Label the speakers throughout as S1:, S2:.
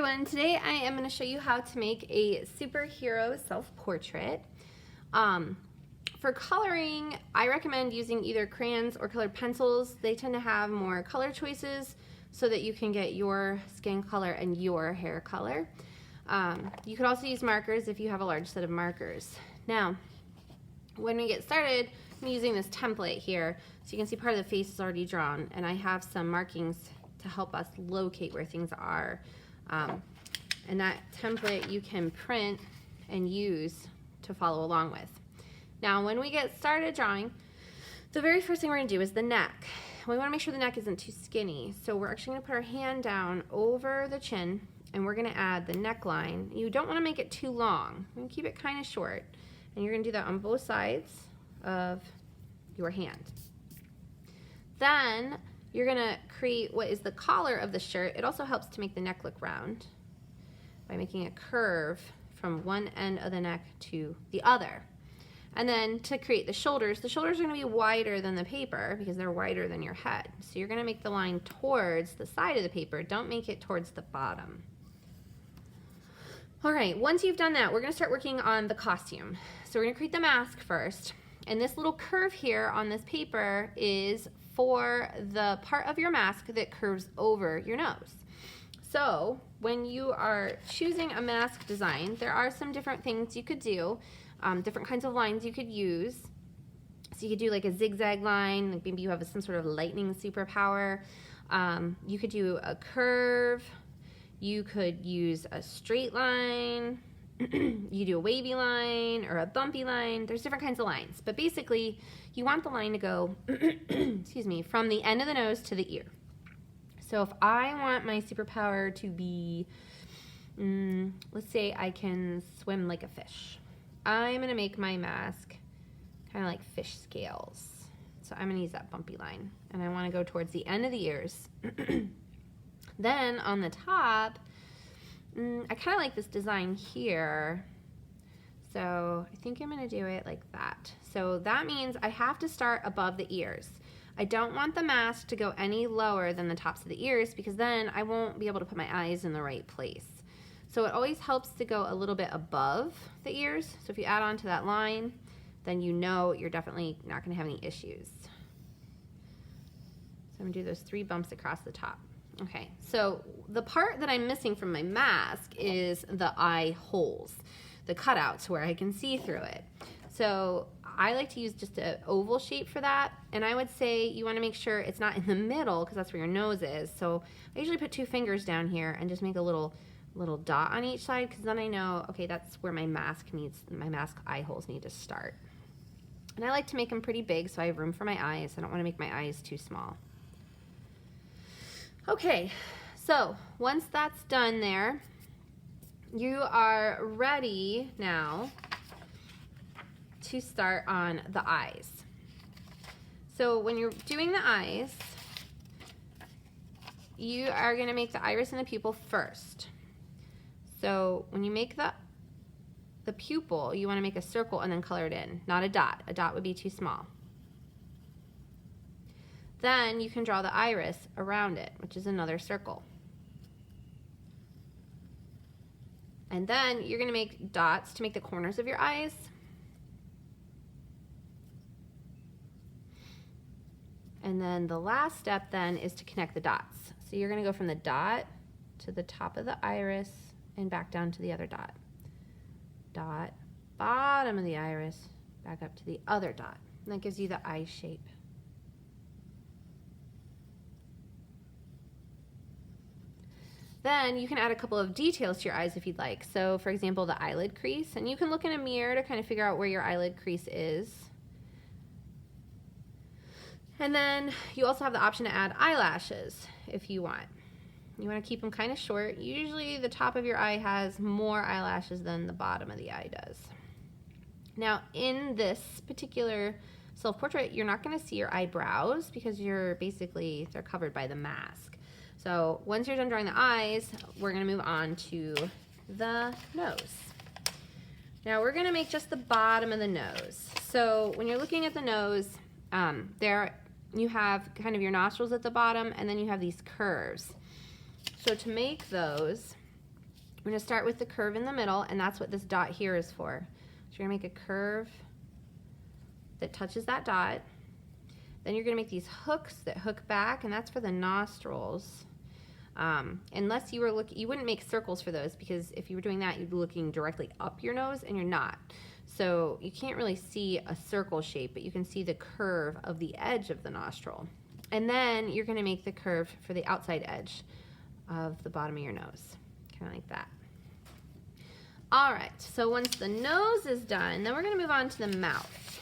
S1: everyone, today I am going to show you how to make a superhero self-portrait. For coloring, I recommend using either crayons or colored pencils. They tend to have more color choices so that you can get your skin color and your hair color. You could also use markers if you have a large set of markers. Now, when we get started, I'm using this template here. So you can see part of the face is already drawn, and I have some markings to help us locate where things are. And that template you can print and use to follow along with. Now, when we get started drawing, the very first thing we're gonna do is the neck. We wanna make sure the neck isn't too skinny. So we're actually gonna put our hand down over the chin and we're gonna add the neckline. You don't wanna make it too long. You're gonna keep it kind of short. And you're gonna do that on both sides of your hand. Then you're gonna create what is the collar of the shirt. It also helps to make the neck look round by making a curve from one end of the neck to the other. And then to create the shoulders are gonna be wider than the paper because they're wider than your head. So you're gonna make the line towards the side of the paper. Don't make it towards the bottom. All right, once you've done that, we're gonna start working on the costume. So we're gonna create the mask first. And this little curve here on this paper is for the part of your mask that curves over your nose. So when you are choosing a mask design, there are some different things you could do, different kinds of lines you could use. So you could do like a zigzag line, like maybe you have some sort of lightning superpower. You could do a curve. You could use a straight line. You do a wavy line or a bumpy line. There's different kinds of lines, but basically you want the line to go excuse me, from the end of the nose to the ear. So if I want my superpower to be, let's say I can swim like a fish. I'm gonna make my mask kind of like fish scales. So I'm gonna use that bumpy line and I wanna go towards the end of the ears. Then on the top, I kind of like this design here, so I think I'm going to do it like that. So that means I have to start above the ears. I don't want the mask to go any lower than the tops of the ears because then I won't be able to put my eyes in the right place. So it always helps to go a little bit above the ears. So if you add on to that line, then you know you're definitely not going to have any issues. So I'm going to do those 3 bumps across the top. Okay, so the part that I'm missing from my mask is the eye holes, the cutouts where I can see through it. So I like to use just an oval shape for that, and I would say you want to make sure it's not in the middle because that's where your nose is. So I usually put 2 fingers down here and just make a little dot on each side because then I know, okay, that's where my mask eye holes need to start. And I like to make them pretty big so I have room for my eyes. I don't want to make my eyes too small. Okay, so once that's done there, you are ready now to start on the eyes. So when you're doing the eyes, you are going to make the iris and the pupil first. So when you make the pupil, you want to make a circle and then color it in, not a dot. A dot would be too small. Then you can draw the iris around it, which is another circle. And then you're going to make dots to make the corners of your eyes. And then the last step then is to connect the dots. So you're going to go from the dot to the top of the iris and back down to the other dot. Dot, bottom of the iris, back up to the other dot. And that gives you the eye shape. Then you can add a couple of details to your eyes if you'd like. So for example, the eyelid crease, and you can look in a mirror to kind of figure out where your eyelid crease is. And then you also have the option to add eyelashes if you want. You want to keep them kind of short. Usually the top of your eye has more eyelashes than the bottom of the eye does. Now in this particular self-portrait, you're not going to see your eyebrows because they're covered by the mask. So once you're done drawing the eyes, we're going to move on to the nose. Now we're going to make just the bottom of the nose. So when you're looking at the nose, you have kind of your nostrils at the bottom, and then you have these curves. So to make those, We're gonna start with the curve in the middle, and that's what this dot here is for. So you're gonna make a curve that touches that dot. Then you're gonna make these hooks that hook back, and that's for the nostrils. Unless you were you wouldn't make circles for those, because if you were doing that, you'd be looking directly up your nose, and you're not. So you can't really see a circle shape, but you can see the curve of the edge of the nostril. And then you're gonna make the curve for the outside edge of the bottom of your nose, kind of like that. All right, so once the nose is done, then we're gonna move on to the mouth.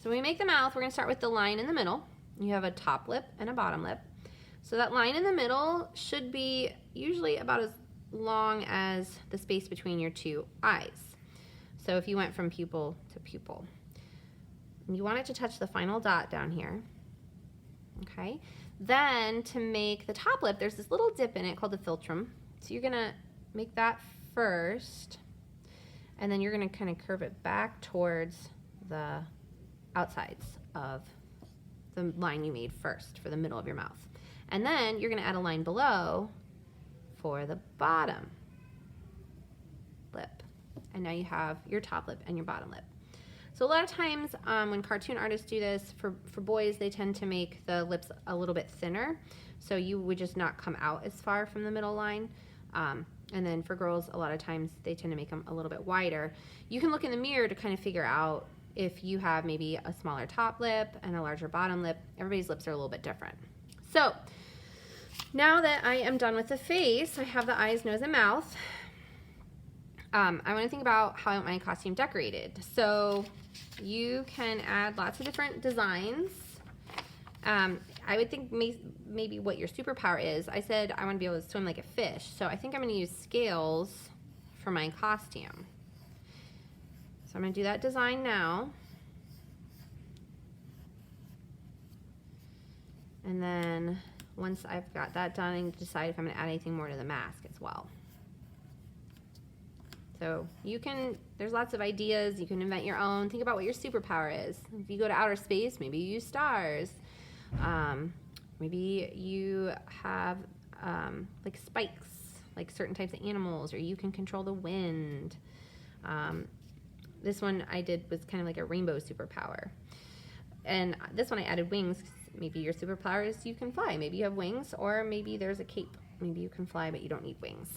S1: So when we make the mouth, we're gonna start with the line in the middle. You have a top lip and a bottom lip. So that line in the middle should be usually about as long as the space between your two eyes. So if you went from pupil to pupil, you want it to touch the final dot down here, okay? Then to make the top lip, there's this little dip in it called the philtrum. So you're gonna make that first, and then you're gonna kind of curve it back towards the outsides of the line you made first for the middle of your mouth. And then you're gonna add a line below for the bottom lip. And now you have your top lip and your bottom lip. So a lot of times when cartoon artists do this, for boys, they tend to make the lips a little bit thinner. So you would just not come out as far from the middle line. And then for girls, a lot of times they tend to make them a little bit wider. You can look in the mirror to kind of figure out if you have maybe a smaller top lip and a larger bottom lip. Everybody's lips are a little bit different. So now that I am done with the face, I have the eyes, nose, and mouth. I want to think about how I want my costume decorated. So you can add lots of different designs. I would think maybe what your superpower is. I said I want to be able to swim like a fish, so I think I'm going to use scales for my costume. So I'm going to do that design now. And then once I've got that done, I can decide if I'm going to add anything more to the mask as well. So you can, there's lots of ideas, you can invent your own. Think about what your superpower is. If you go to outer space, maybe you use stars. Maybe you have like spikes, like certain types of animals, or you can control the wind. This one I did was kind of like a rainbow superpower. And this one I added wings. Maybe your superpower is you can fly. Maybe you have wings, or maybe there's a cape. Maybe you can fly, but you don't need wings.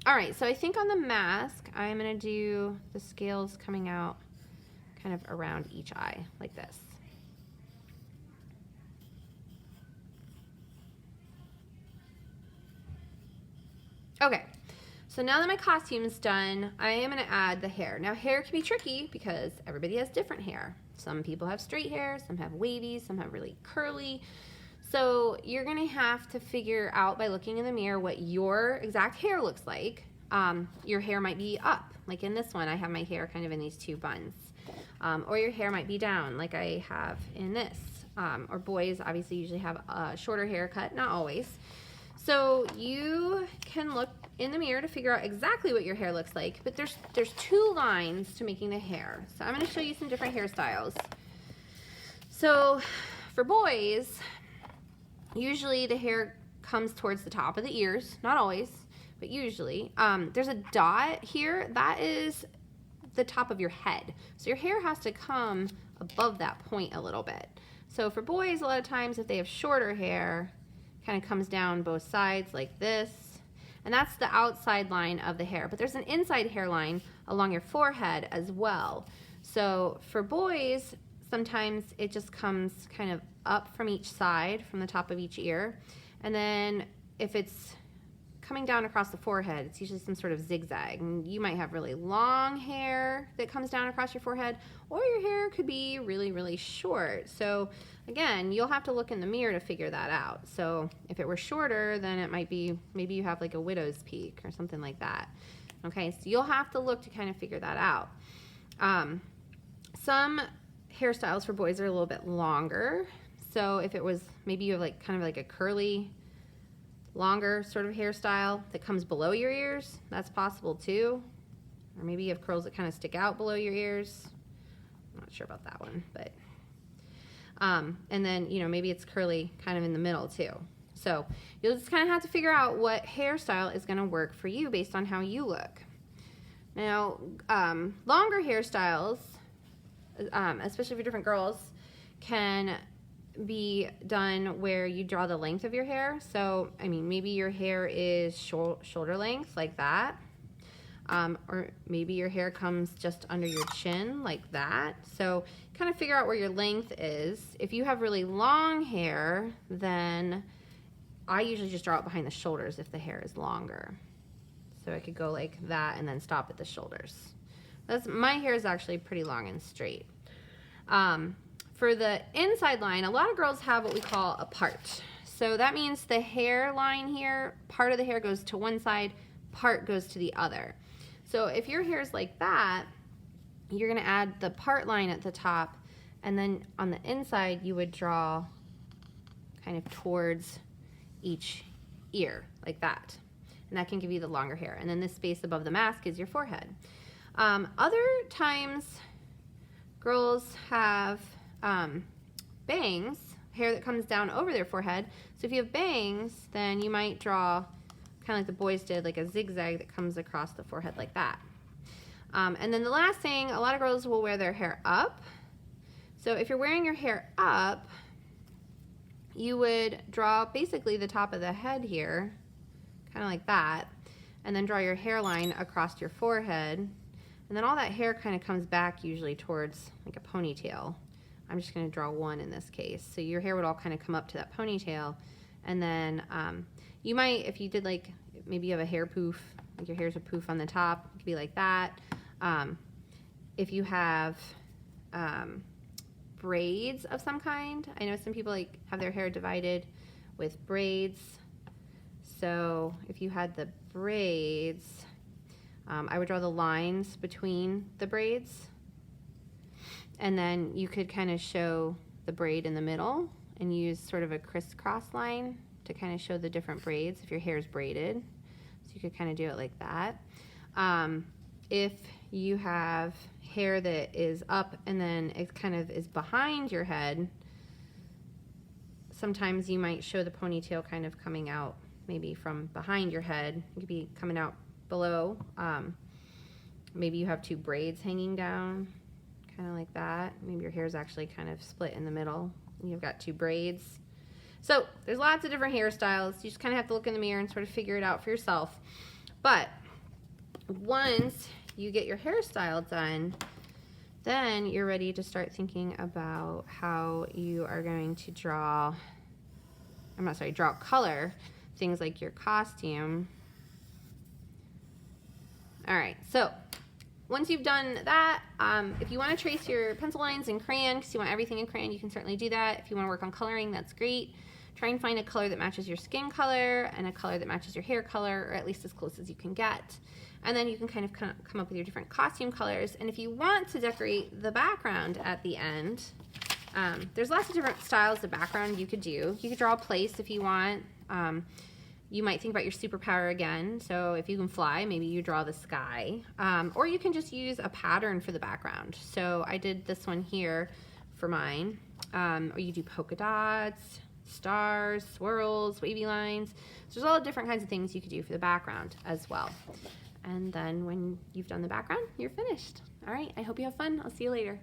S1: All right, so I think on the mask, I'm gonna do the scales coming out kind of around each eye, like this. Okay, so now that my costume's done, I am gonna add the hair. Now hair can be tricky because everybody has different hair. Some people have straight hair, some have wavy, some have really curly. So you're gonna have to figure out by looking in the mirror what your exact hair looks like. Your hair might be up, like in this one, I have my hair kind of in these two buns. Or your hair might be down, like I have in this. Or boys obviously usually have a shorter haircut, not always. So you can look in the mirror to figure out exactly what your hair looks like, but there's two lines to making the hair. So I'm gonna show you some different hairstyles. So for boys, usually the hair comes towards the top of the ears, not always, but usually. There's a dot here, that is the top of your head. So your hair has to come above that point a little bit. So for boys, a lot of times if they have shorter hair, kind of comes down both sides like this. And that's the outside line of the hair. But there's an inside hairline along your forehead as well. So for boys, sometimes it just comes kind of up from each side, from the top of each ear. And then if it's coming down across the forehead, it's usually some sort of zigzag. And you might have really long hair that comes down across your forehead, or your hair could be really, really short. So again, you'll have to look in the mirror to figure that out. So if it were shorter, then it might be, maybe you have like a widow's peak or something like that. Okay, so you'll have to look to kind of figure that out. Some hairstyles for boys are a little bit longer. So if it was, maybe you have like kind of like a curly, longer sort of hairstyle that comes below your ears, that's possible too. Or maybe you have curls that kind of stick out below your ears. I'm not sure about that one, but and then, you know, maybe it's curly kind of in the middle too. So you'll just kind of have to figure out what hairstyle is going to work for you based on how you look. Now, longer hairstyles, especially for different girls, can be done where you draw the length of your hair. So, I mean, maybe your hair is shoulder length like that. Or maybe your hair comes just under your chin like that. So kind of figure out where your length is. If you have really long hair, then I usually just draw it behind the shoulders if the hair is longer. So I could go like that and then stop at the shoulders. My hair is actually pretty long and straight. For the inside line, a lot of girls have what we call a part. So that means the hairline here, part of the hair goes to one side, part goes to the other. So if your hair is like that, you're gonna add the part line at the top, and then on the inside you would draw kind of towards each ear like that. And that can give you the longer hair. And then this space above the mask is your forehead. Other times girls have bangs, hair that comes down over their forehead. So if you have bangs, then you might draw kind of like the boys did, like a zigzag that comes across the forehead like that. And then the last thing, a lot of girls will wear their hair up. So if you're wearing your hair up, you would draw basically the top of the head here, kind of like that, and then draw your hairline across your forehead. And then all that hair kind of comes back usually towards like a ponytail. I'm just going to draw one in this case. So your hair would all kind of come up to that ponytail. And then you might, if you did like, maybe you have a hair poof, like your hair's a poof on the top, it could be like that. If you have braids of some kind, I know some people like have their hair divided with braids. So if you had the braids, I would draw the lines between the braids. And then you could kind of show the braid in the middle and use sort of a crisscross line to kind of show the different braids if your hair is braided. So you could kind of do it like that. If you have hair that is up and then it kind of is behind your head, sometimes you might show the ponytail kind of coming out maybe from behind your head. It could be coming out below. Maybe you have two braids hanging down, kind of like that. Maybe your hair is actually kind of split in the middle and you've got two braids. So there's lots of different hairstyles. You just kind of have to look in the mirror and sort of figure it out for yourself. But once you get your hairstyle done, then you're ready to start thinking about how you are going to draw color things like your costume. All right, so once you've done that, if you want to trace your pencil lines in crayon, because you want everything in crayon, you can certainly do that. If you want to work on coloring, that's great. Try and find a color that matches your skin color and a color that matches your hair color, or at least as close as you can get. And then you can kind of come up with your different costume colors. And if you want to decorate the background at the end, there's lots of different styles of background you could do. You could draw a place if you want. You might think about your superpower again. So if you can fly, maybe you draw the sky. Or you can just use a pattern for the background. So I did this one here for mine. Or you do polka dots, stars, swirls, wavy lines. So there's all different kinds of things you could do for the background as well. And then when you've done the background, you're finished. All right, I hope you have fun. I'll see you later.